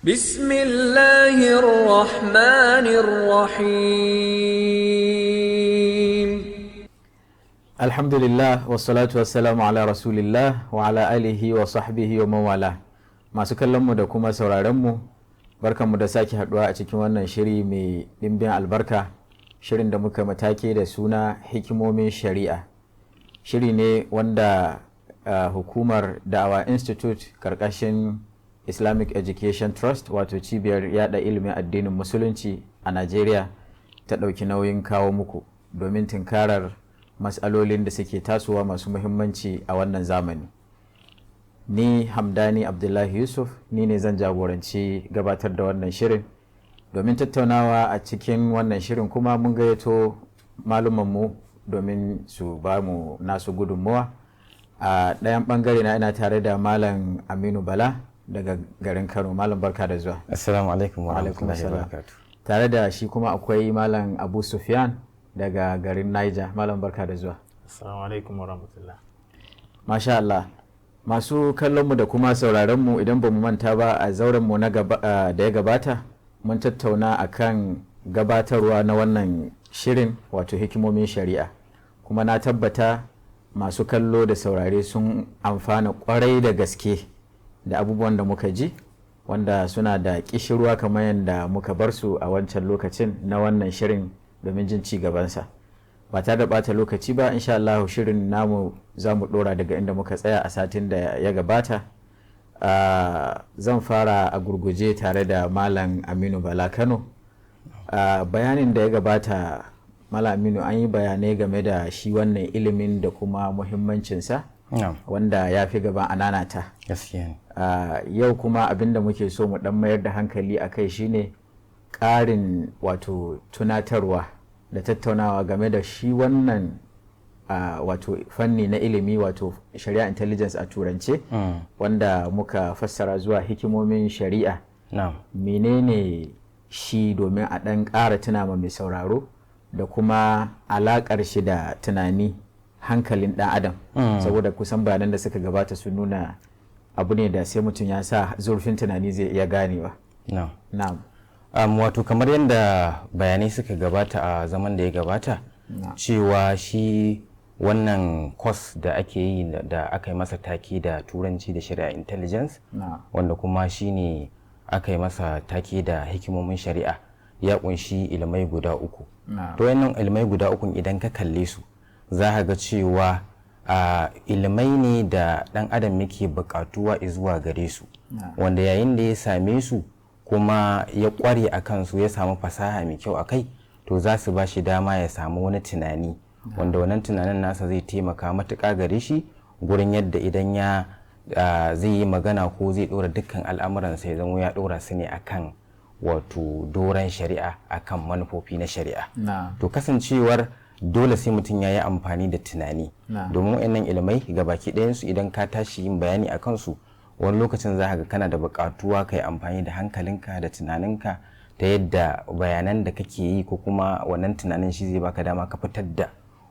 بسم الله الرحمن الرحيم الحمد لله والصلاة والسلام على رسول الله وعلى آله وصحبه ومن والاه. masu kallonmu da kuma sauraronmu barkanmu da sake haduwa a cikin wannan shiri mai dimbin albarka, shirin da muka matake da suna hikimomin shari'a. Shiri ne wanda hukumar Da'awa Institute karkashin Islamic Education Trust, wato cibiyar yada ilimin addinin musulunci a Najeriya, ta ɗauki nauyin kawo muku domin tunkarar matsalolin da suke tasowa masu muhimmanci a wannan zamani. Ni Hamdani Abdullahi Yusuf, ni ne zan jagoranci gabatar da wannan shirin. Domin tattaunawa a cikin wannan shirin kuma mun gayyato malumanmu domin su ba mu nasu gudunmuwa. A ɗayan ɓangare na ina tare da Malam Aminu Bala daga garin Kano. Malam, barka da zuwa. Assalamu alaikum wa rahmatullahi wa barakatuh. Tare da shi kuma akwai Malam Abu Sufyan daga garin Niger. Malam, barka da zuwa. Assalamu alaikum wa rahmatullah. Masha Allah. Masu kallonmu da kuma sauraronmu, idan ba mu manta ba, a zaurenmu da ya gabata mun tattauna akan gabatarwa na wannan shirin, wato hikimomin shari'a, kuma na tabbata masu kallo da saurare sun amfana kwarai da gaske da abubuwan da muka ji, wanda suna da kishirwa kamar yadda muka bar su a wancan lokacin na wannan shirin domin jin ci gabansa. Ba tare da bata lokaci ba, insha Allah shirin namu za mu dora daga inda muka tsaya a satin da ya gabata. Zan fara a gurguje tare da Malam Aminu Bala Kano. Bayanin da ya gabata, Malam Aminu, an yi bayanai game da shi wannan ilimin da kuma muhimmancinsa, wanda ya fi gaban ananata. Yau kuma abinda muke so mu dan mayar da hankali a kai shine ƙarin wato tunatarwa da tattaunawa game da shi wannan wato fanni na ilimi, wato shari'a intelligence a turance, wanda muka fassara zuwa hikimomin shari'a. Menene shi, domin a ɗan ƙara tuna ma mai sauraro da kuma alaƙar shi da tunani, hankalin ɗan adam, saboda kusan bayanan da suka gabata sun nuna abu ne da sai mutum ya sa zurfin tunani zai iya ganewa. Na'am. Wato kamar yadda bayanai suka gabata a zaman da ya gabata, cewa shi wannan course da ake yi da aka yi masa take da turanci da shari'a intelligence, wanda kuma shi ne aka yi masa take da hikimomin shari'a, ya kunshi ilimai guda uku. To wannan ilimai guda uku idan ka kalle su za ka ga cewa ilimai ne da ɗan adam yake buƙatuwa zuwa gare su, wanda yayin da ya same su kuma ya kware a kansu, ya samu fasaha mai kyau a kai, to za su ba shi dama ya samu wani tunani, wanda wannan tunanin nasa zai taimaka matuƙa gare shi gurin yadda idan ya zai yi magana ko zai ɗora dukkan al'amuransa ya zama ya ɗora su ne akan wato doron shari'a, akan manufofi na shari'a. To kasancewar dole sai mutum ya yi amfani da tunani, domin wa'annan ilimai gabaki ɗayansu idan ka tashi yin bayani a kansu, wani lokacin za ga kana da buƙatuwa ka yi amfani da hankalinka da tunaninka ta yadda bayanan da kake yi ko kuma wannan tunanin shi zai baka dama ka fitar da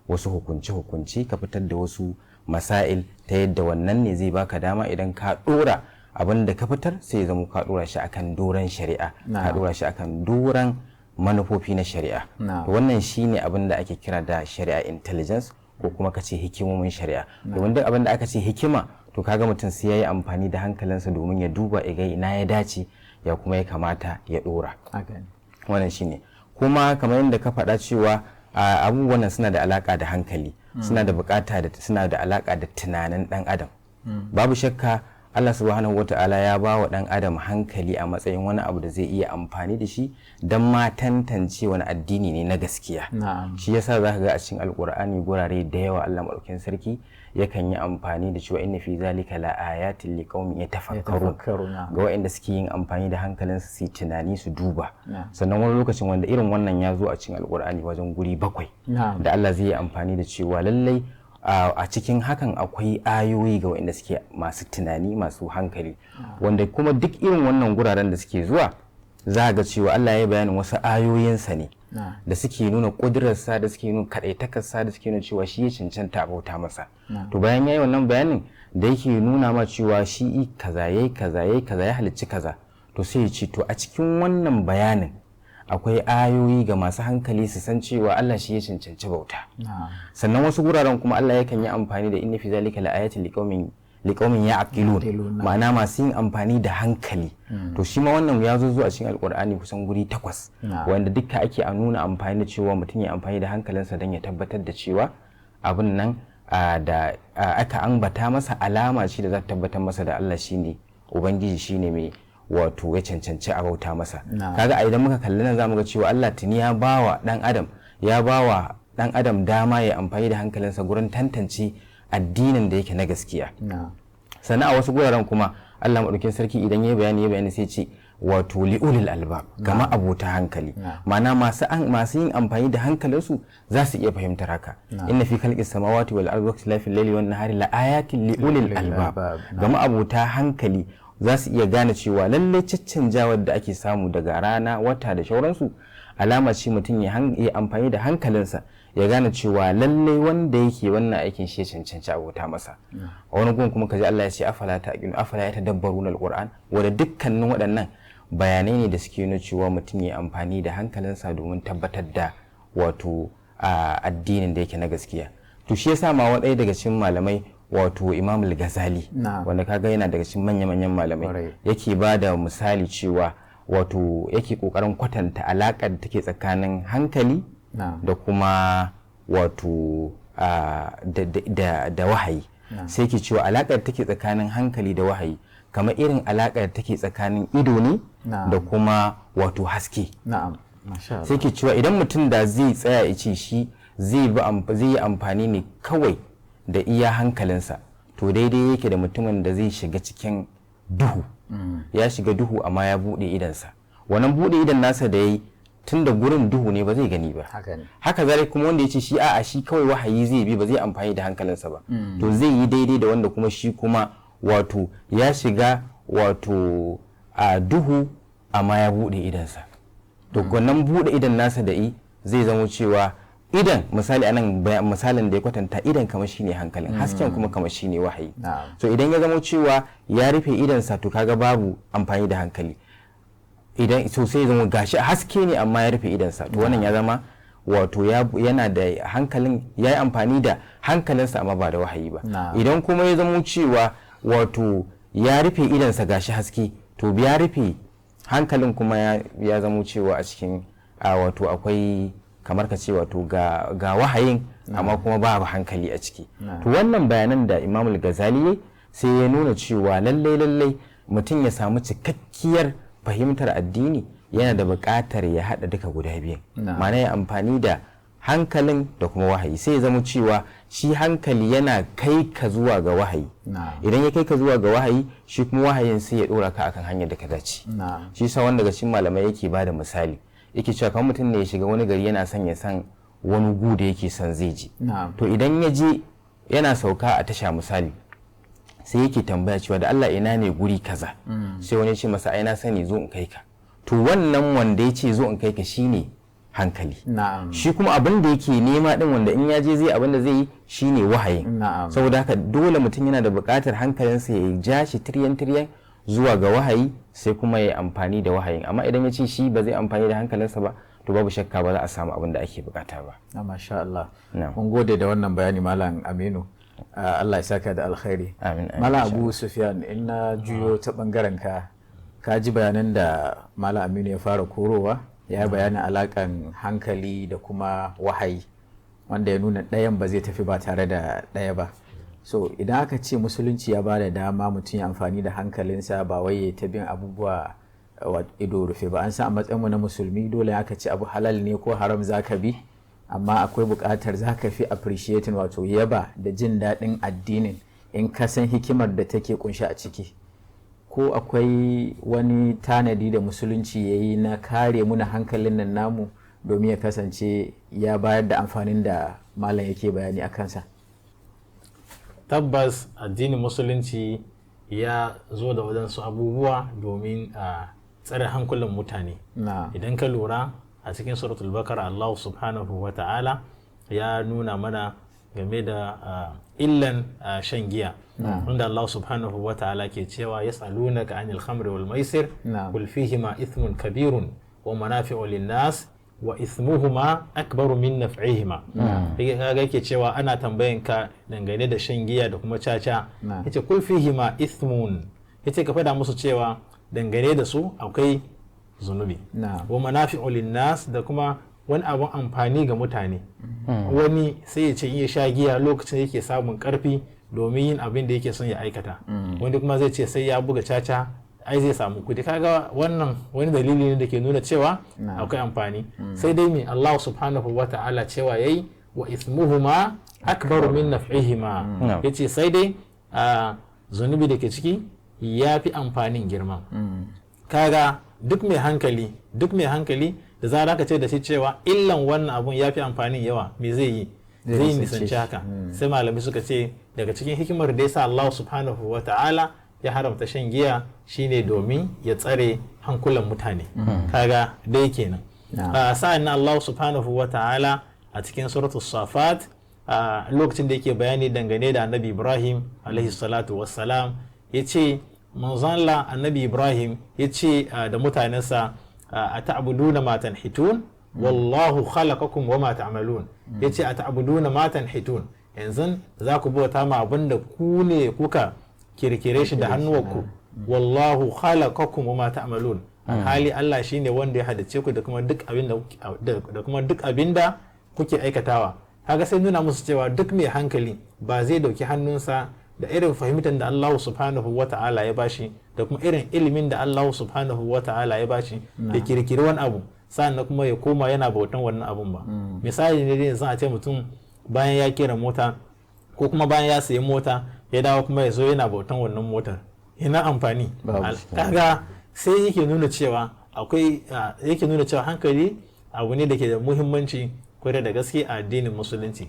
wasu hukunce-hukunce, ka fitar da wasu masail, ta yadda wannan ne zai baka dama idan ka ɗora abin da ka fitar sai ya zama ka ɗora shi akan doron shari'a, ka ɗora shi akan doron manufofi na shari'a. Wannan shi ne abin da ake kira da shari'a intelligence, ko kuma ka ce hikimomin shari'a. Domin duk abin da aka ce hikima, to kaga mutum sai ya yi amfani da hankalinsa domin ya duba ya ga ina ya dace, ya kuma ya kamata ya dora. Wannan shine. Kuma kamar yadda ka faɗa cewa abubuwan suna da alaka da hankali, suna da bukata da suna da alaka da tunanin ɗan adam. Babu shakka Allah subhanahu wata'ala ya ba wa ɗan adam hankali a matsayin wani abu da zai iya amfani da shi don ma tantance wani addini ne na gaskiya. Shi yasa za ka ga a cikin alkur'ani gurare da yawa Allah maɗaukin sarki yakan yi amfani da cewa inna fi zalika la ayatin liqaumin yatafakkarun, ga waɗanda suke yin amfani da hankalinsu su tunani su duba. Sannan wani lokacin wanda irin wannan ya zo a cikin alkur'ani wajen guri 7 da Allah zai yi amfani da cewa lallai a cikin hakan akwai ayoyi ga waɗanda suke masu tunani, masu hankali, wanda kuma duk irin wannan guraren da suke zuwa za ga cewa Allah ya yi bayanin wasu ayoyinsa ne da suke nuna ƙudurarsa, da suke nuna kaɗaitakarsa, da suke nuna cewa shi ya cancanta bauta masa. To bayan ya yi wannan bayanin da yake nuna ma cewa shi kaza yayi kaza yayi kaza, ya halicci kaza, to sai ya ce to a cikin wannan bayanin akwai ayoyi ga masu hankali su san cewa Allah shi ya cancanci bauta. Sannan wasu guraren kuma Allah yakan yi amfani da inna fi zalika laayatin liqaumin ya'qilun, ma'ana masu yin amfani da hankali. To shi ma wannan ya zo a cikin alqur'ani kusan guri 8 wanda dukka ake a nuna amfani da cewa mutum ya amfani da hankalinsa don ya tabbatar da cewa abin nan da aka ambata masa alama ce da za ta tabbatar masa da Allah shine ubangiji, shine mai wato ya cancanci a bauta masa. Kaga a idan muka kalli nan zamu ga cewa Allah tuni ya bawa dan adam dama ya amfani da hankalinsa gurin tantance addinin da yake na gaskiya. Sannan a wasu guraren kuma Allah madaukakin sarki idan ya bayani sai ce wato li'ulil albab, gama abota hankali, ma'ana masu yin amfani da hankalinsu za su iya fahimtar haka. Inna fi khalqis samawati wal ardi waqtilafil layli wan nahari la ayatin li'ulil albab, gama abota hankali za su iya gane cewa lallai caccanjawar da ake samu daga rana, wata da shauransu alama ce mutum ya amfani da hankalinsa ya gane cewa lallai wanda yake wannan aikin shi ya cancanci abota masa. A wani gun kuma kaji Allah ya ce afala yatadabbaruna alquran, wanda dukkanin waɗannan bayanai ne da suke nuna cewa mutum ya amfani da hankalinsa domin tabbatar da wato addinin da yake na gaskiya. To shi yasa ma wadai daga cikin malamai wato Imam al-Ghazali wanda kaga yana daga cikin manya-manyan malamai yake ba da misali cewa wato yake kokarin kwatanta alaƙar da take tsakanin hankali da kuma wato da wahayi. Sai yake cewa alaƙar da take tsakanin hankali da wahayi kamar irin alaƙar da take tsakanin ido ne da kuma wato haske. Sai yake cewa idan mutum da zai tsaya ya ce shi zai yi amfani ne kawai da iya hankalinsa, to daidai yake da mutumin da zai shiga cikin duhu, ya shiga duhu amma ya bude idansa. Wannan bude idan nasa da yayi tun da gurin duhu ne ba zai gani ba. Haka zai kuma wanda ya ce shi a'a shi kawai wahayi zai bi ba zai amfani da hankalinsa ba, to zai yi daidai da wanda kuma shi kuma wato ya shiga wato a duhu amma ya bude idansa. To wannan bude idan nasa da zai zama cewa idan misali anan misalin da ya kwatanta idan kamar shine hankalin, hasken kuma kamar shine wahayi. So idan ya zama cewa ya rufe idansa to kaga babu amfani da hankali. Idan so sai zama gashi haske ne amma ya rufe idansa, to wannan ya zama wato yana da hankalin, ya yi amfani da hankalinsa amma ba da wahayi ba. Idan kuma ya zama cewa wato ya rufe idansa gashi haske, to ya rufe hankalin kuma ya zama cewa a cikin wato akwai kamar ka ce wato ga wahayin amma kuma babu hankali a ciki. To wannan bayanan da Imam al-Ghazali sai ya nuna cewa lallai mutum ya samu cikakkiyar fahimtar addini yana da buƙatar ya haɗa duka guda biyan, ma'ana ya amfani da hankalin da kuma wahayi. Sai ya zama cewa shi hankali yana kai ka zuwa ga wahayi, idan ya kai ka zuwa ga wahayi shi kuma wahayin sai ya ɗora ka akan hanyar da ka dace. Shi sa wanda daga cikin malamai yake ba da misali, yake cewa kamar mutum ne ya shiga wani gari yana son ya san wani gu da yake son zai je. To idan ya je yana sauka a tasha misali, sai yake tambaya cewa da Allah ina ne guri kaza, sai wani ya ce masa ai na sani zo in kai ka. To wannan wanda ya ce zo in kai ka shine hankali. Shi kuma abin da yake nema din wanda in ya je zai abin da zai yi shine wahayin. Saboda haka dole mutum yana da buƙatar hankalinsa ya ja shi tiryan zuwa ga wahayi, sai kuma ya amfani da wahayin. Amma idan ya ce shi ba zai amfani da hankalinsa ba, to babu shakka ba za a samu abin da ake bukata ba. Masha Allah. Mun gode da wannan bayani Malam Aminu. Allah ya saka da alkhairi. Malam Abu Sufyan, in na juyo ta bangaren ka ji bayanan da Malam Aminu ya fara korowa, ya bayanin alakan hankali da kuma wahayi, wanda ya nuna ɗayan ba zai tafi ba tare da ɗaya ba. So idan aka ce musulunci ya ba da dama mutum ya amfani da hankalinsa ba wai ta bin abubuwa ido rufe ba, an san a matsayinmu na musulmi dole aka ce abu halal ne ko haram zaka bi, amma akwai buƙatar zaka fi appreciating wato yaba da jin daɗin addinin in ka san hikimar da take kunshe a ciki. Ko akwai wani tanadi da musulunci ya yi na kare muna hankalin nan namu domin ya kasance ya bayar da amfanin da malam yake bayani a kansa? Tabbas addinin musulunci ya zo da waɗansu abubuwa domin a tsare hankulan mutane. Idan ka lura a cikin suratul bakara Allah subhanahu wa ta'ala ya nuna mana game da illan shan giya, wanda Allah subhanahu wa ta'ala ke cewa yas'alunaka anil khamri wal maisir qul fihima ithmun kabirun wa manafi'u lin-nas wa ithmuhuma akbaru min naf'ihima. Kaga yake cewa ana tambayan ka dangane da shan giya da kuma caca, yace qul fihima ithmun, yace ka fada musu cewa dangane da su akwai zunubi, wa manafi'u lin-nas, da kuma wani abun amfani ga mutane. Wani sai ya ce in ya sha giya lokacin yake samun karfi domin yin abin da yake son ya aikata, wani kuma zai ce sai ya buga caca ai zai samu kudi. Kaga wannan wani dalili ne da ke nuna cewa akwai amfani. Sai dai me Allah subhanahu wa ta'ala cewa yayi wa ismuhuma akbaru min naf'ihima, yace sai dai zunubi da ke ciki ya fi amfanin girma. Kaga duk mai hankali da za ka ce da shi cewa illan wannan abun ya fi amfanin yawa, me zai yi? Zai nisanci haka. Sai malami suka ce daga cikin hikimar da yasa Allah subhanahu wa ta'ala ya haramta shan giya shine domin ya tsare hankulan mutane. Kaga dai kenan. Sa'an nan Allah subhanahu wa ta'ala a cikin suratul Safat lokacin da yake bayani dangane da Annabi Ibrahim alaihi salatu wassalam, yace manzon Allah Annabi Ibrahim yace da mutanensa ata'buduna ma tanhitun wallahu khalaqakum wama ta'malun. Yace ata'buduna ma tanhitun, yanzu za ku bauta ma abinda ku ne kuka kirkire shi da hannuwanku. Wallahu khalaqakum wama ta'malun, hali Allah shine wanda ya hadace ku da kuma duk abinda kuke aikatawa. Kaga sai nuna musu cewa duk mai hankali ba zai dauki hannunsa da irin fahimtar da Allah subhanahu wa ta'ala ya bashi da kuma irin ilimin da Allah subhanahu wa ta'ala ya bashi da kirkiri wani abu sannan kuma ya koma yana bautan wannan abun ba. Misali ne dai zan a ce mutum bayan ya kera mota ko kuma bayan ya sayi mota ya dawo kuma ya zo yana bautan wannan motar, yana amfani. Kaga sai yake nuna cewa hankali abu ne da ke da muhimmanci kwarai da gaske a addinin musulunci.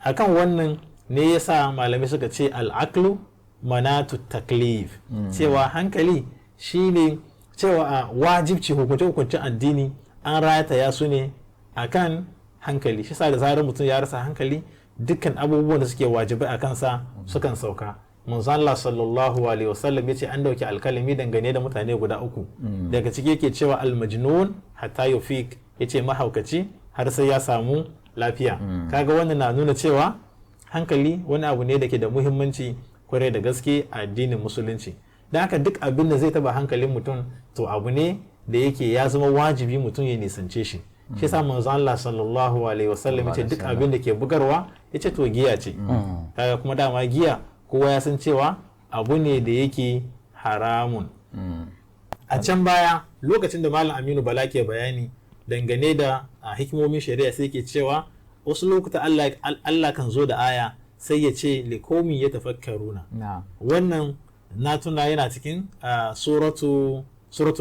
Akan wannan ne yasa malamai suka ce al'aqlu manatu taklif, cewa hankali shine cewa a wajibci hukunce-hukuncen addini an rataya su ne akan hankali. Shi sa da zarar mutum ya rasa hankali dukkan abubuwan da suke wajibai a kansa sukan sauka. Manzo Allah sallallahu alaihi wasallam yace an dauki alkalami dangane da mutane guda uku, daga ciki yake cewa almajnun hatta yufiq, yace mahaukaci har sai ya samu lafiya. Kaga wannan na nuna cewa hankali wani abu ne da ke da muhimmanci kwarai da gaske a addinin musulunci. Don haka duk abin da zai taba hankalin mutum to abu ne da yake ya zama wajibi mutum ya nisance shi. Shi yasa manzo Allah sallallahu alaihi wasallam yace duk abin da ke bugarwa yace to giya ce. Kaga kuma dama giya kowa ya san cewa abu ne da yake haramun. A can baya lokacin da Malam Aminu Bala ke bayani dangane da hikimomin shari'a sai ke cewa wasu lokuta Allah kan zo da aya sai ya ce likomi ya tafakkaruna. Wannan na tuna yana cikin suratul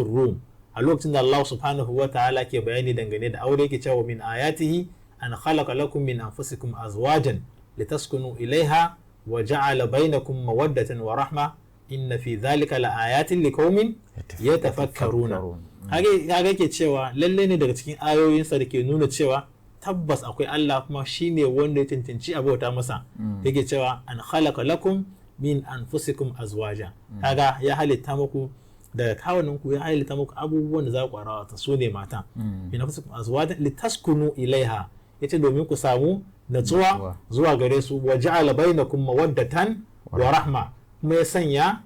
Rum, a lokacin da Allah subhanahu wa ta'ala ke bayani dangane da aure yake cewa min ayatihi an khalaqa lakum min anfusikum azwajan litaskunu ilaiha wa ja'ala bainakum mawaddatan wa rahma inna fi dhalika laayatin liqaumin yatafakkaruna. Hage yake cewa lalle ne daga cikin ayoyinsa da ke nuna cewa tabbas akwai Allah kuma shine wanda ya cancanci abota masa. Yake cewa an khalaqa lakum min anfusikum azwaja, kaga ya halitta muku daga kawunanku, ya halitta muku abubuwan da za ku arawa ta su ne mata. Min anfusikum azwaja litaskunu ilaiha, yace domin ku samu natsuwa zuwa gare su. Wa ja'ala bainakum mawaddatan wa rahma, kuma ya sanya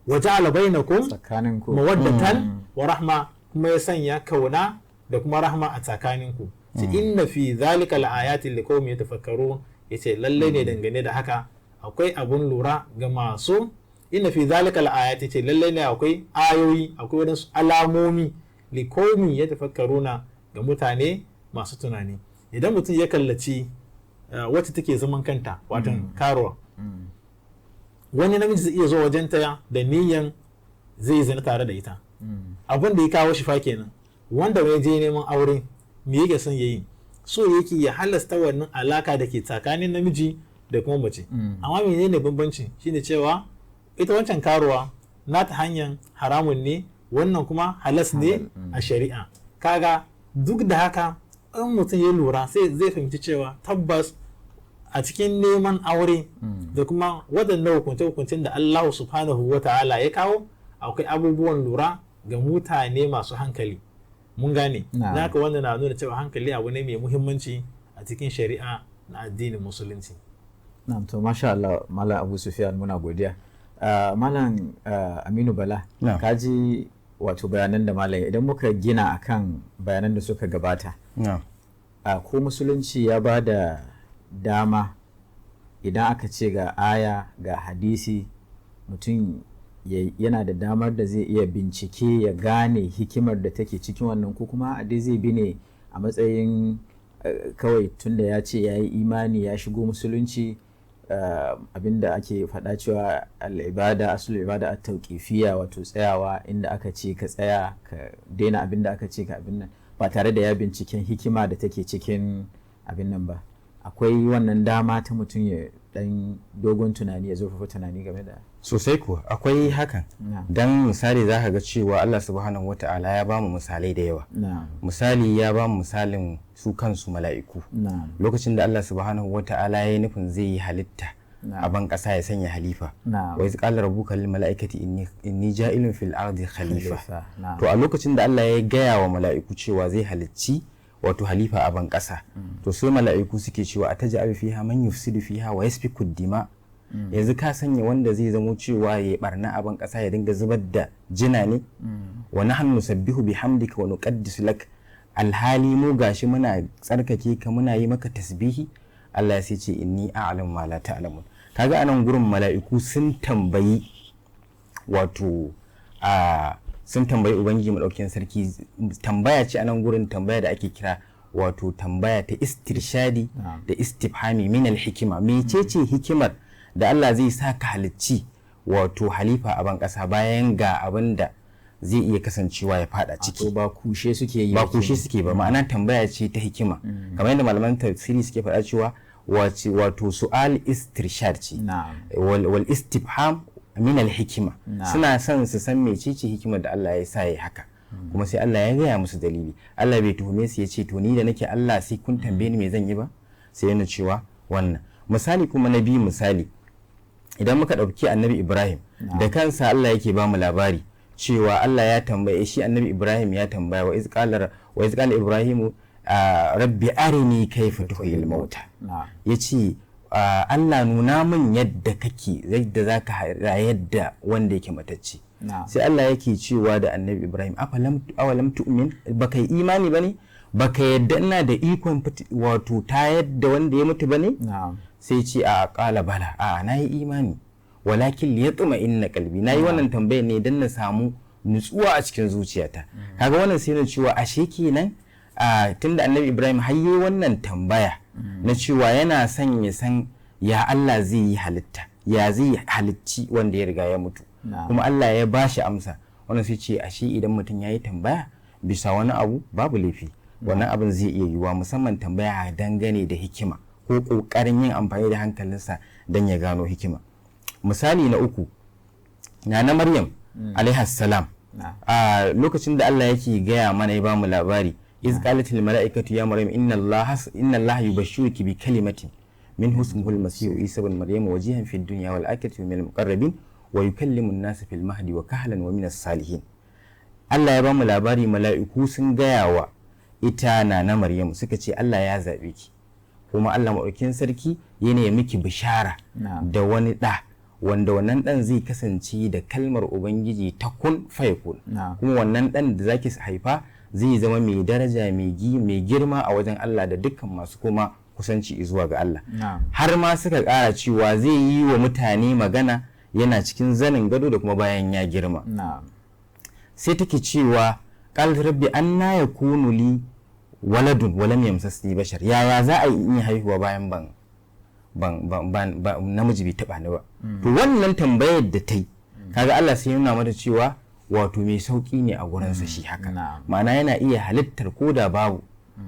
wa ja'ala bainakum mawaddatan wa rahma, kuma ya sanya kauna da kuma rahma a tsakaninku. Inna fi dhalika laayatin liqaumin yatafakkarun, yace lalle ne dangane da haka akwai abun lura ga masu. Inna fi dhalika laayatin, yace lalle ne akwai ayoyi, akwai wadansu alamomi liqaumin yatafakkaruna ga mutane masu tunani. Idan mutum ya kallaci wacce take zaman kanta watan karuwa, wani namiji zai iya zo wajenta da niyan zai zina tare da ita. Abin da ya kawo shi fa kenan. Wanda ya je neman aure me yake son yayi? So yake ya halasta wannan alaka da ke tsakanin namiji da kuma mace. Amma menene bambanci? Shine cewa ita wancan karuwa nata hanyar haramun ne, wannan kuma halas ne a shari'a. Kaga duk da haka in mutum ya lura sai zai fahimci cewa tabbas a cikin neman aure da kuma waɗannan hukunce-hukuncen da Allah subhanahu wa ta'ala ya kawo akwai abubuwan lura ga mutane masu hankali. Mun gane da haka wannan na nuna cewa hankali abu ne mai muhimmanci a cikin shari'a na addinin musulunci. Na'am, to masha Allah Malam Abu Sufyan, muna godiya. Malam Aminu Bala, kaji wato bayanan da malam, idan muka gina akan bayanan da suka gabata, ko musulunci ya ba da dama idan aka ce ga aya ga hadisi, mutum yana da damar da zai iya bincike ya gane hikimar da take cikin wannan, ko kuma dai zai bi ne a matsayin kawai tunda ya ce ya yi imani ya shigo musulunci, abinda ake faɗa cewa al'ibada, asulul ibada at-tawqifiyya, wato tsayawa inda aka ce ka tsaya, ka daina abinda aka ce ka abin nan, ba tare da ya binciken hikima da take cikin abin nan ba. Akwai wannan dama ta mutum ya dan dogon tunani, ya zurfafa tunani game da sosai kuwa akwai hakan. Dan misali za ka ga cewa Allah subhanahu wata'ala ya bamu misalai da yawa. Misali ya bamu misalin su kansu mala'iku. Lokacin da Allah subhanahu wata'ala ya yi nufin zai yi halitta a ban ƙasa ya sanya halifa, wa iz qala rabbuka lil mala'ikati inni ja'ilun fil ardi khalifa. To a lokacin da Allah ya gaya wa mala'iku cewa zai halicci wato halifa a ban ƙasa, to sai mala'iku suke cewa ataj'alu fiha man yufsidu fiha wa yasfiku dima. Yanzu ka sanya wanda zai zamo cewa ya barna a ban ƙasa, ya dinga zubar da jina ne? Wa nahnu nusabbihu bihamdika wa nuqaddisu lak, alhali mu gashi muna tsarkake ka, muna yi maka tasbihi. Allah ya ce inni a'lamu ma la ta'lamun. Kaga anan gurin mala'iku sun tambayi wato sun tambayi ubangiji madaukakin sarki, tambaya ce anan gurin, tambaya da ake kira wato tambaya ta istirshadi da istifhami min al-hikima. Mecece hikimar da Allah zai sa ka halicci wato halifa a ban kasa bayan ga abin da zai iya kasancewa ya fada ciki? Ba kushe suke yi, ba kushe suke ba, ma'ana tambaya ce ta hikima. Kamar yadda malaman tafsiri suke faɗa cewa wato su'al istirshad ce, wal istifham min al-hikima. Suna son su san mecece hikimar da Allah ya sa ya haka, kuma sai Allah ya gaya musu dalili. Allah bai tuhume su ya ce to ni da nake Allah sai kun tambaye ni me zan yi ba, sai yana cewa wannan. Misali kuma na biyu, misali idan muka ɗauki annabi Ibrahim da kansa, Allah yake ba mu labari cewa Allah ya tambaye shi, annabi Ibrahim ya tambaya wa iz qala Ibrahimu rabbi arini kayfa tuhyil mauta. Yace Allah nuna min yadda kake, yadda zaka rayar da wanda yake matacce. Sai Allah yake cewa da annabi Ibrahim awalam tu'min, baka yi imani bane, baka yadda ina da ikon wato tayar da wanda ya mutu bane? Sai ce a qala bala, na yi imani, walakin liyatma inna qalbi. Na yi wannan tambayar ne dan na samu nutsuwa a cikin zuciyata. Kaga wannan sai na cewa ashe kenan tunda annabi Ibrahim har yi wannan tambaya na cewa yana son ya san ya Allah zai yi halitta, ya zai halicci wanda ya riga ya mutu, kuma Allah ya bashi amsa. Wannan sai ce ashe idan mutum ya yi tambaya bisa wani abu babu laifi, wannan abin zai iya yiwuwa, musamman tambaya dangane da hikima ko kokarin yin amfani da hankalinsa don ya gano hikima. Misali na uku, na Maryam alaihas salam, a lokacin da Allah yake gaya mana, ya bamu labari, iz qalatil mala'ikatu ya Maryam inna Allah yubashshiruki bi kalimatin min ismuhu al-masih Isa ibn Maryam wajihan fid dunya wal akhirati minal muqarrabin wa yukallimu an-nasa fil mahdi wa kahlan wa minas salihin. Allah ya bamu labari, mala'iku sun gaya wa ita na Maryam, suka ce Allah ya zabe ki, kuma Allah maɗaukin sarki yana miki bishara da wani ɗa, wanda wannan ɗan zai kasance da kalmar Ubangiji ta kun fayakun, kuma wannan ɗan da zaki haifa zai zama mai daraja mai girma a wajen Allah da dukkan masu kuma kusanci zuwa ga Allah. Har ma suka ƙara cewa zai yi wa mutane magana yana cikin zanin gado da kuma bayan ya girma. Sai take cewa qalat rabbi anna yakunu li waladun walam yamsasni bashar, yaya za a yi haihuwa bayan ban namiji bai taba ni ba? To wannan tambayar da ta yi, kaga Allah sai yana mata cewa wato mai sauki ne a gurinsa shi haka, ma'ana yana iya halittar ko da babu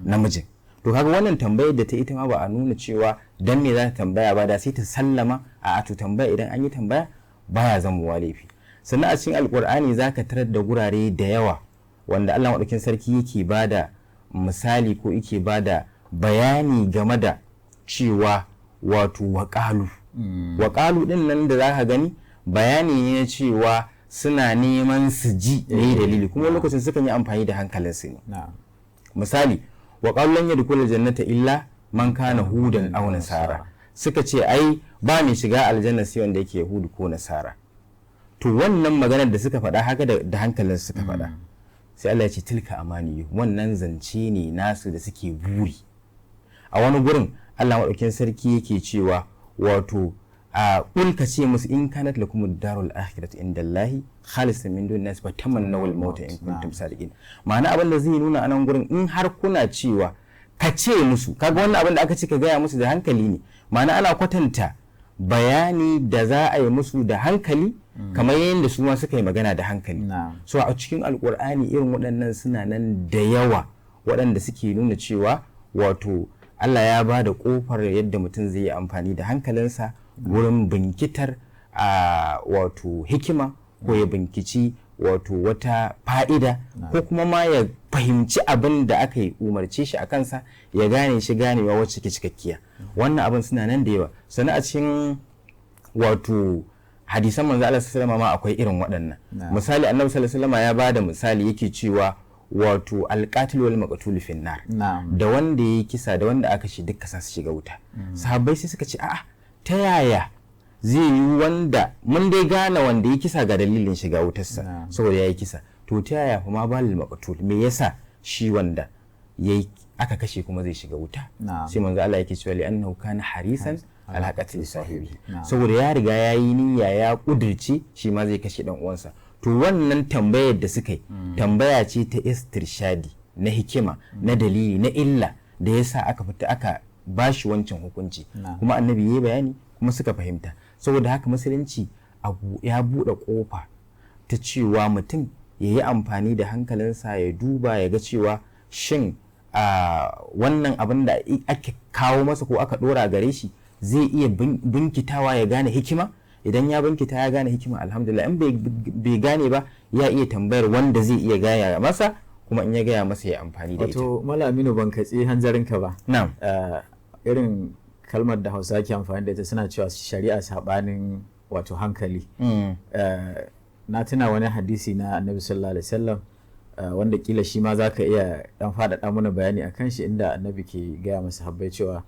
namijin. To kaga wannan tambayar da ta ita ma ba a nuna cewa dan me za ta tambaya ba, da sai ta sallama a to tambaya, idan an yi tambaya baya zamowa laifi. Sannan a cikin alkur'ani zaka tarar da gurare da yawa wanda Allah madaukakin sarki yake bada misali ko yake ba da bayani game da cewa wato waƙalu waƙalu ɗin nan da za ka gani bayani ne cewa suna neman su ji ne dalili kuma lokacin sukan yi amfani da hankalinsu ne misali waƙalu lan yadkhulul jannata illa man kana hudan aw nasara suka ce ai ba mai shiga aljanna sai wanda yake yahudu ko nasara to wannan maganar da suka faɗa haka da hankalinsu suka faɗa sai Allah ya ce tilka amaniyu wannan zance ne nasu da suke buri a wani gurin Allah maɗaukin sarki yake cewa wato a ƙulka ce musu in kanat lakum ad-darul akhiratu indallahi khalisan min dun nas fatamannaw al-mauta in kuntum sadiqin ma'ana abin da zai nuna anan gurin in har kuna cewa ka ce musu kaga wannan abin da aka ce ka gaya musu da hankali ne ma'ana ana kwatanta bayani da za a yi musu da hankali kamar yadda su ma suka yi magana da hankali so a cikin alkur'ani irin waɗannan suna nan da yawa waɗanda suke nuna cewa wato Allah ya ba da ƙofar yadda mutum zai yi amfani da hankalinsa wurin binkitar a wato hikima ko ya binkici wato wata fa'ida ko kuma ma ya fahimci abin da aka yi umarce shi a kansa ya gane shi ganewa wacce ke cikakkiya wannan abin suna nan da yawa sannan a cikin wato hadisan manzo Allah sallallahu alaihi wasallam akwai irin waɗannan misali annabi sallallahu alaihi wasallam ya bada misali yake cewa wato alqatil wal maqtul fi nar da wanda yayi kisa da wanda aka shi duka sa su shiga wuta sahabbai sai suka ce a'a ta yaya zai yi wanda mun dai gane wanda ya kisa ga dalilin shiga wutarsa saboda ya yi kisa to ta yaya kuma balil maqtul me yasa shi wanda yayi aka kashe kuma zai shiga wuta sai manzo Allah yake cewa li annahu kana harisan alhaqati sahibi saboda ya riga yayi niyya ya kudirce shi ma zai kashe dan uwansa to wannan tambayar da suka yi tambaya ce ta istirshadi na hikima na dalili na illa da yasa aka fita aka bashi wancan hukunci kuma annabi yayi bayani kuma suka fahimta saboda haka musulunci ya buɗe ƙofa ta cewa mutum ya yi amfani da hankalinsa ya duba ya ga cewa shin wannan abin da ake kawo masa ko aka ɗora gare shi zai iya binkitawa ya gane hikima idan ya binkita ya gane hikima alhamdulillah in bai gane ba ya iya tambayar wanda zai iya gaya masa kuma in ya gaya masa ya amfani da ita wato Malaminu ban katsi hanzarinka ba na'am irin kalmar da Hausa ke amfani da ita suna cewa shari'a sabanin wato hankali na tuna wani hadisi na Annabi sallallahu alaihi wasallam wanda kila shi ma zaka iya dan faɗaɗa mana bayani akan shi inda Annabi ke gaya masa habbai cewa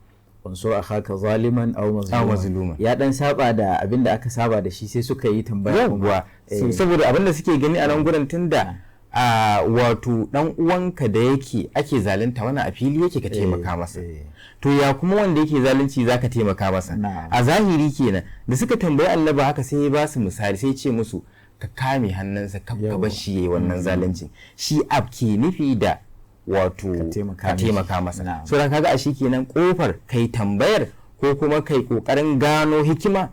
unsur akhaka zaliman aw mazluman ya dan saba da abinda aka saba da shi sai suka yi tambaya kuma saboda abinda suke gani a nan gurin tunda wato dan uwanka da yake ake zalunta wannan a fili yake ka taimaka masa to ya kuma wanda yake zalunci zaka taimaka masa a zahiri kenan da suka tambayi Annabi haka sai ya ba su misali sai ce musu ka kame hannunsa ka bar shi yayi wannan zalunci shi ke nufi da wato ka taimaka masa so da kaga a shi kenan kofar kai tambayar ko kuma kai kokarin gano hikima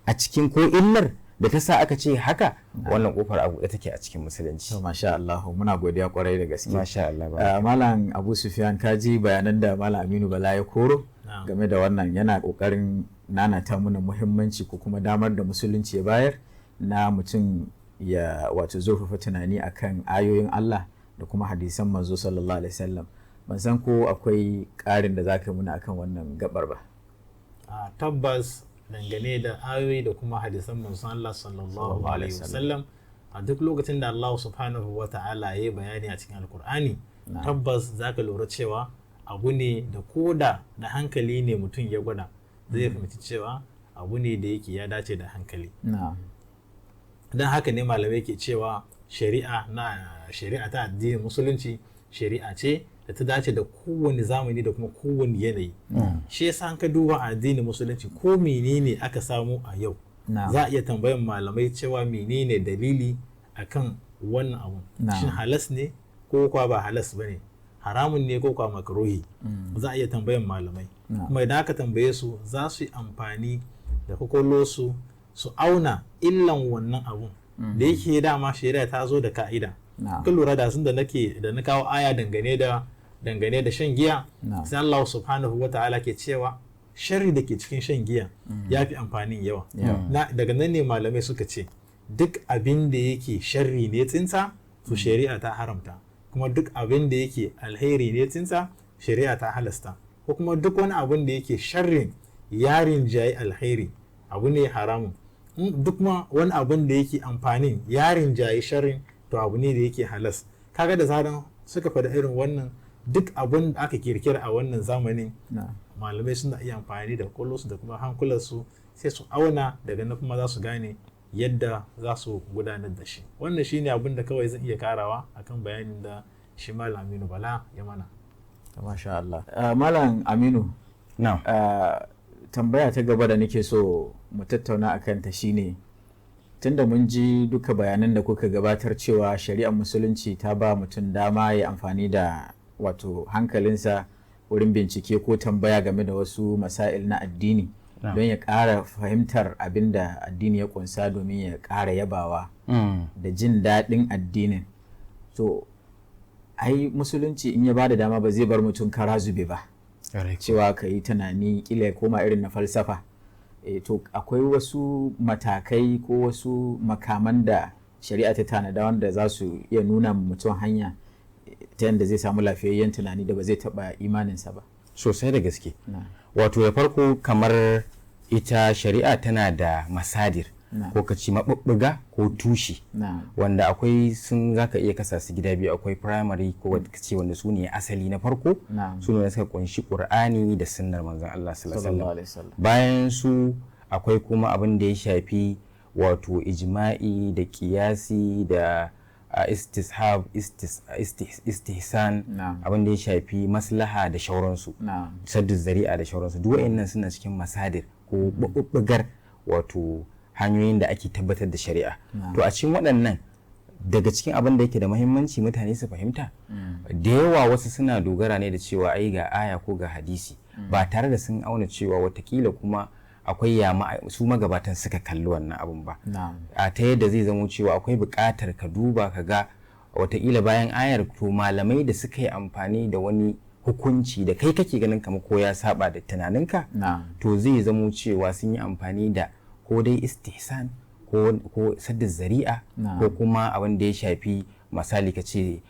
a cikin ko illar da ta sa aka ce haka wannan kofar a buɗe take a cikin musulunci masha Allah muna godiya kwarai da gaske masha Allah malam Abu Sufyan kaji bayanan da malam Aminu Bala ya koro game da wannan yana kokarin nanata mana muhimmanci ko kuma damar da musulunci ya bayar na mutum ya wato zurfafa tunani akan ayoyin Allah da kuma hadisan manzo sallallahu alaihi wasallam ban san ko akwai ƙarin da zaka muna akan wannan gabar ba tabbas dangane da ayoyi da kuma hadisan manzo Allah sallallahu alaihi wasallam a duk lokacin da Allah subhanahu wata'ala ya yi bayani a cikin alkur'ani tabbas zaka lura cewa abu ne da koda da hankali ne mutum ya gwada zai fahimci cewa abu ne da yake ya dace da hankali don haka ne malamai ke cewa shari'a ta addinin musulunci shari'a ce da ta dace da kowane zamani da kuma kowane yanayi shi yasa an ka duba addinin musulunci ko menene aka samu a yau za a iya tambayan malamai cewa menene dalili akan wannan abu shin halas ne ko kwa ba halas bane haramun ne ko kwa makruhi za a iya tambayan malamai kuma idan aka tambaye su za su yi amfani da kwakwalwarsu su auna illan wannan abun da yake dama shari'a ta zo da ka'ida kan lura da sun da na kawo aya dangane da shan giya sai Allah subhanahu wa ta'ala ke cewa sharri da ke cikin shan giya ya fi amfanin yawa daga nan ne malamai suka ce duk abin da yake sharri ne tsinta to shari'a ta haramta kuma duk abin da yake alheri ne tinsa shari'a ta halasta, ko kuma duk wani abin da yake sharrin yarin jayi alheri abu ne haramun, duk ma wani abin da yake amfanin yarin jayi sharrin to abu ne da yake halas. Kaga da zaran suka faɗa irin wannan, duk abin da aka kirkira a wannan zamanin malamai suna iya amfani da kwallonsu da kuma hankulansu sai su auna, daga nan kuma za su gane yadda za su gudanar da shi. Wannan shine abin da kawai zan iya karawa akan bayanin da shi Malam Aminu Bala ya mana. Masha Allah. Malam Aminu, tambaya ta gaba da nake so mu tattauna akan ta shine, tunda mun ji duka bayanan da kuka gabatar cewa shari'ar musulunci ta ba mutum dama ya amfani da wato hankalinsa wurin bincike ko tambaya game da wasu masail na addini don ya ƙara fahimtar abin da addini ya kunsa domin ya ƙara yabawa da jin daɗin addinin. To ai musulunci in ya ba da dama ba zai bar mutum kara zube ba, cewa ka yi tunani kila ya koma irin na falsafa. To akwai wasu matakai ko wasu makaman da shari'a ta tanada wanda za su iya nuna mutum hanya ta yadda zai samu lafiyayyen tunani da ba zai taɓa imaninsa ba. Sosai da gaske. Wato da farko kamar ita shari'a tana da masadir ko ka ci maɓuɓɓuga ko tushe, wanda akwai sun zaka iya kasa su gida biyu, akwai primary ko ka ce wanda su ne asali na farko, su ne suka kunshi Qur'ani da sunnar manzon Allah sallallahu alaihi wasallam. Bayan su akwai kuma abin da ya shafi wato ijma'i da qiyasi da istishab, istihsan, abin da ya shafi maslaha da shauransu, saddu zari'a da shauransu, duk wayannan suna cikin masadir ko bubbugar wato hanyoyin da ake tabbatar da shari'a. To a cikin waɗannan, daga cikin abin da yake da muhimmanci mutane su fahimta, da yawa wasu suna dogara ne da cewa ai ga aya ko ga hadisi, ba tare da sun auna cewa watakila kuma akwai yama su magabatan suka kalli wannan abun ba, a ta yadda zai zamo cewa akwai buƙatar ka duba ka ga wataƙila bayan ayar to malamai da suka yi amfani da wani hukunci da kai kake ganin kamar ko ya saba da tunaninka, to zai zamo cewa sun yi amfani da ko dai istihsan ko sadda zari'a ko kuma abin da ya shafi misali ka ce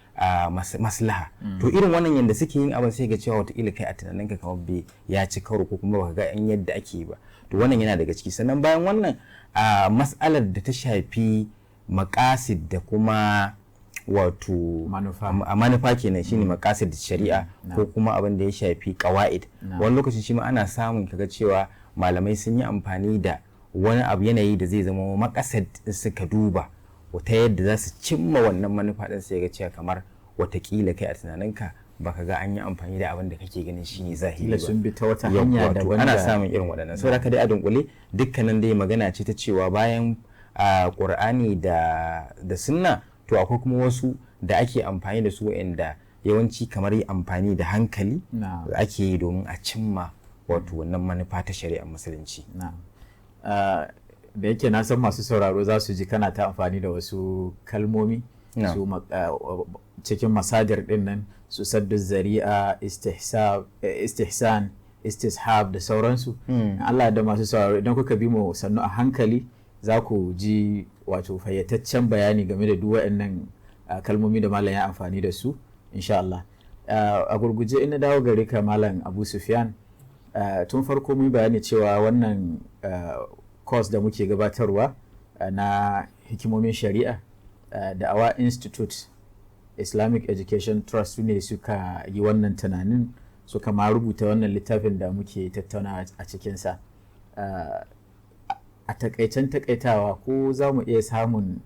maslaha. To irin wannan yadda suke yin abin sai ga cewa wataƙila kai a tunaninka kamar bai ya ci karo ko kuma baka ga yan yadda ake ba. To wannan yana daga ciki. Sannan bayan wannan mas'alar da ta shafi maqasid da kuma wato manufa kenan shine maqasid da shari'a ko kuma abin da ya shafi qawaid. Wani lokacin shi ma ana samun kaga cewa malamai sun yi amfani da wani abu yanayi da zai zama maqasad suka duba wata yadda za su cimma wannan manufa din, sai ga cewa kamar watakila kai a tunaninka baka ga an yi amfani da abin da kake ganin shine zahiri ba, sun bi ta wata hanya daban. Ana samun irin waɗannan. Saboda haka dai a dunkule dukkanin dai magana ce ta cewa bayan Qur'ani da sunna to akwai kuma wasu da ake amfani da su wa'anda yawanci kamar yi amfani da hankali da ake yi domin a cimma wato wannan manufa ta shari'ar musulunci. Da yake na san masu sauraro za su ji kana ta amfani da wasu kalmomi su cikin masadir din nan, su saddu zari'a, istihsan, istishab da sauransu. Allah da masu sauraro idan kuka bi mu sannu a hankali za ku ji wato fayyataccen bayani game da duk waɗannan kalmomi da malam ya amfani da su insha Allah. A gurguje ina dawo gare ka malam Abu Sufyan, tun farko mun bayani cewa wannan course da muke gabatarwa na hikimomin shari'a da Awa Institute Islamic Education Trust ne suka yi wannan tunanin, suka ma rubuta wannan littafin da muke tattauna a cikinsa. A takaicen takaitawa ko za mu iya samun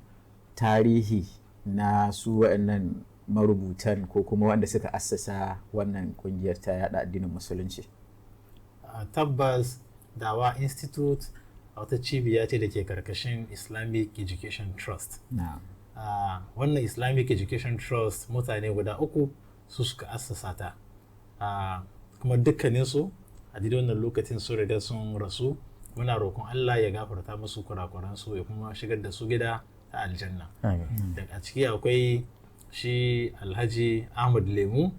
tarihi na su waɗannan marubutan ko kuma wanda suka assasa wannan kungiyar ta yada addinin musulunci? Tabbas Dawa Institute wata cibiya ce da ke karkashin Islamic Education Trust. Wannan Islamic Education Trust mutane guda uku su suka assasa ta, kuma dukkaninsu a daidai wannan lokacin su riga sun rasu. Muna roƙon Allah ya gafarta musu kurakuransu ya kuma shigar da su gida ta aljanna. A ciki akwai shi Alhaji Ahmad Lemu,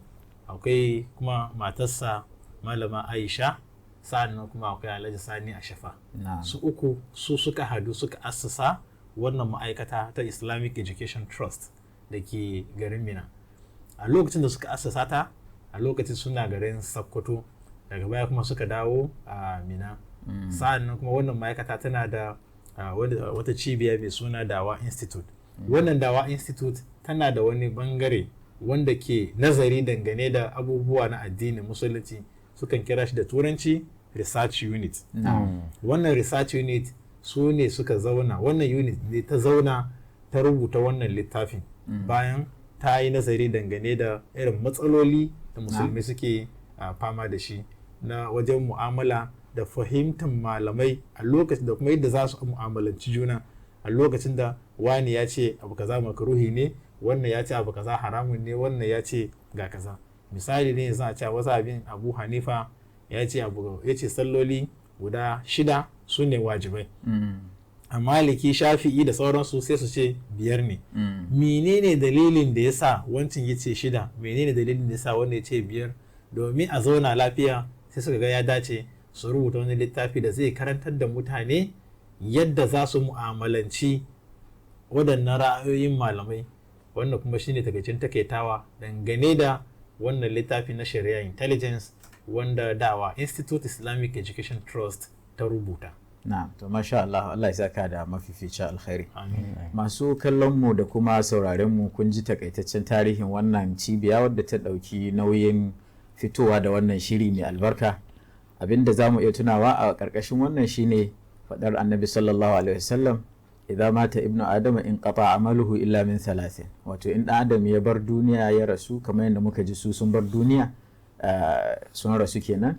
akwai kuma matarsa Malama Aisha, sa'annan kuma akwai Alhaji Sani Ashafa. Su uku su suka hadu suka assasa wannan ma'aikata ta Islamic Education Trust da ke garin Mina. a lokacin da suka assasa ta a lokacin suna garin Sokoto, daga baya kuma suka dawo a Mina. Sa'annan kuma wannan ma'aikata tana da wata cibiya mai suna Dawa Institute. Wannan Dawa Institute tana da wani bangare wanda ke nazari dangane da abubuwa na addinin musulunci, sukan kira shi da turanci research unit. Wannan research unit su ne suka zauna, wannan unit ne ta zauna ta rubuta wannan littafin bayan ta yi nazari dangane da irin matsaloli da musulmi suke fama da shi na wajen mu'amala da fahimtar malamai a lokacin da kuma yadda za su mu'amalanci juna a lokacin da wani ya ce abu kaza makaruhi ne, wannan ya ce abu kaza haramun ne, wannan ya ce ga kaza. Misali ne za a ce wasu abin Abu Hanifa ya ce salloli guda 6 su ne wajibai. A Maliki, Shafi'i da sauransu sai su ce 5 ne. Menene dalilin da ya sa wancan ya ce 6, menene dalilin da ya sa wanda ya ce 5? Domin a zauna lafiya sai suka ga ya dace su rubuta wani littafi da zai karantar da mutane yadda za su mu'amalanci waɗannan ra'ayoyin malamai, wannan kuma shine takaicin takaitawa dangane da wannan littafi na Sharia Intelligence wanda Dawa Institute Islamic Education Trust ta rubuta. Na'am, to masha Allah, Allah ya saka da mafificin alkhairi. Masu kallon mu da kuma sauraren mu, kun ji takaitaccen tarihin wannan cibiya wadda ta dauki nauyin fitowa da wannan shiri mai albarka. Abinda zamu iya tunawa a karkashin wannan shine fadar Annabi sallallahu alaihi wasallam, idza mata ibnu adama in qata amaluhu illa min 3. Wato in dan adam ya bar duniya ya rasu, kamar yadda muka ji su sun bar duniya sun rasu kenan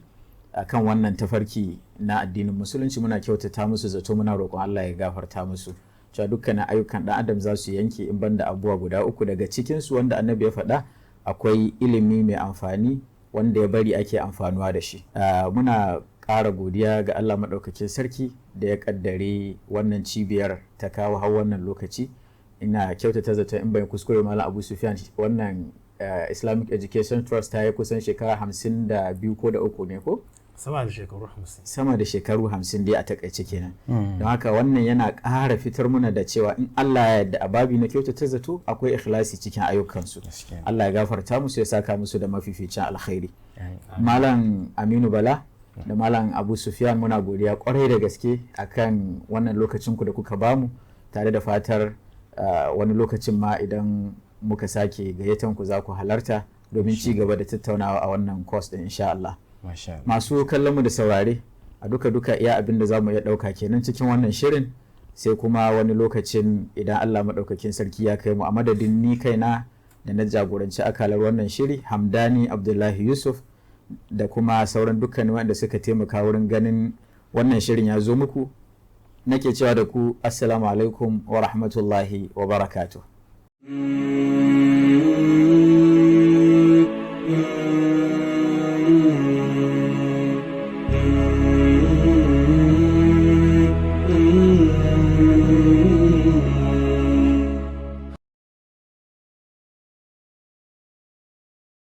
akan wannan tafarki na addinin musulunci, muna kyautata musu zato, muna roƙon Allah ya gafarta musu, cewa dukkanin ayyukan dan adam za su yanke in banda abubuwa guda 3 daga cikin su wanda Annabi ya faɗa akwai ilimi mai amfani wanda ya bari ake amfanuwa da shi. Muna ƙara godiya ga Allah maɗaukakin sarki da ya ƙaddare wannan cibiyar ta kawo har wannan lokaci. Ina kyautata zato in bai kuskure Malam Abu Sufyan, wannan Islamic Education Trust ta yi kusan shekara 52 ko da 3 ne ko? Sama da shekaru 50. Sama da shekaru 50 dai a takaice kenan. Don haka wannan yana ƙara fitar muna da cewa in Allah ya yarda a babi na kyautata zato akwai ikhlasi cikin ayyukansu. Allah ya gafarta musu, ya saka musu da mafificin alkhairi. Malam Aminu Bala da Malam Abu Sufyan, muna godiya kwarai da gaske akan wannan lokacin ku da kuka bamu, tare da fatar wani lokacin ma idan muka sake gayyatan ku za ku halarta domin ci gaba da tattaunawa a wannan course din insha Allah. Masu kallon mu da saurare, a duka iya abin da zamu iya dauka kenan cikin wannan shirin, sai kuma wani lokacin idan Allah madaukakin sarki ya kai mu. A madadin ni kaina da na jagoranci akalar wannan shiri, Hamdani Abdullahi Yusuf, da kuma sauran dukkanin wanda suka taimaka wurin ganin wannan shirin ya zo muku, nake cewa da ku assalamu alaikum wa rahmatullahi wa barakatuh.